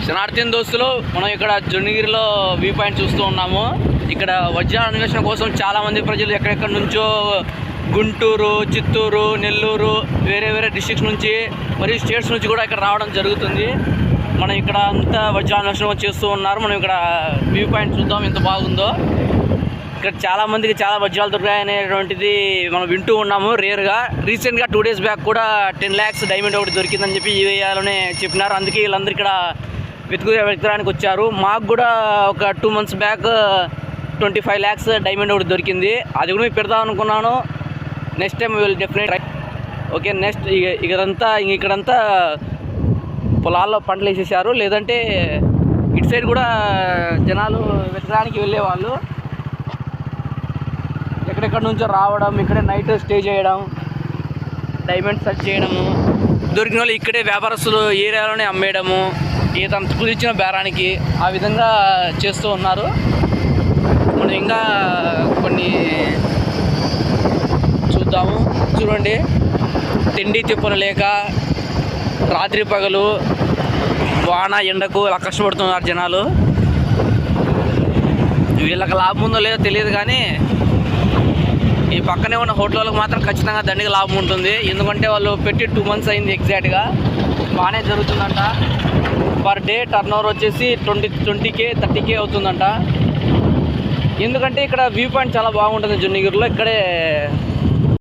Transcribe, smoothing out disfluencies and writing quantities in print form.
జనార్దన్ దోస్తులు, మనం ఇక్కడ జొన్నగిరిలో వ్యూ పాయింట్ చూస్తూ ఉన్నాము. ఇక్కడ వజ్రాల అన్వేషణ కోసం చాలామంది ప్రజలు ఎక్కడెక్కడి నుంచో గుంటూరు, చిత్తూరు, నెల్లూరు, వేరే వేరే డిస్ట్రిక్ట్స్ నుంచి మరియు స్టేట్స్ నుంచి కూడా ఇక్కడ రావడం జరుగుతుంది. మనం ఇక్కడ అంతా వజ్రాల అన్వేషణ చేస్తూ ఉన్నారు. మనం ఇక్కడ వ్యూ పాయింట్ చూద్దాం ఎంత బాగుందో. ఇక్కడ చాలామందికి చాలా వజ్రాలు దొరికాయనేటువంటిది మనం వింటూ ఉన్నాము రేర్గా. రీసెంట్గా 2 days బ్యాక్ కూడా 10 lakhs డైమండ్ ఒకటి దొరికిందని చెప్పి ఈ ఏరియాలోనే చెప్పినారు. అందుకే వీళ్ళందరూ ఇక్కడ వెతకడానికి వచ్చారు. మాకు కూడా ఒక 2 months బ్యాక్ 25 lakhs డైమండ్ ఒకటి దొరికింది. అది కూడా మీకు పెడదాం అనుకున్నాను. Next time will definite try. Okay, next ఇక్కడంతా పొలాల్లో పంటలు వేసేసారు. లేదంటే ఇటు సైడ్ కూడా జనాలు వెతకడానికి వెళ్ళేవాళ్ళు. ఎక్కడెక్కడ నుంచో రావడం, ఇక్కడే నైట్ స్టే చేయడం, డైమండ్ సెర్చ్ చేయడము, దొరికిన వాళ్ళు ఇక్కడే వ్యాపారస్తులు ఏరియాలోనే అమ్మేయడము, ఏదంత కుదిర్చిన బేరానికి ఆ విధంగా చేస్తూ ఉన్నారు. మనం ఇంకా కొన్ని చూద్దాము. చూడండి, తిండి తిప్పలు లేక రాత్రి పగలు వాన ఎండకు ఇలా కష్టపడుతున్నారు జనాలు. వీళ్ళకి లాభం ఉందో లేదో తెలియదు, కానీ ఈ పక్కనే ఉన్న హోటళ్ళకు మాత్రం ఖచ్చితంగా దండిగా లాభం ఉంటుంది. ఎందుకంటే వాళ్ళు పెట్టి 2 months అయింది ఎగ్జాక్ట్గా. బాగానే జరుగుతుందంట. పర్ డే టర్న్ ఓవర్ వచ్చేసి 20K 30K అవుతుందంట. ఎందుకంటే ఇక్కడ వ్యూ పాయింట్ చాలా బాగుంటుంది జొన్నగిరిలో. ఇక్కడే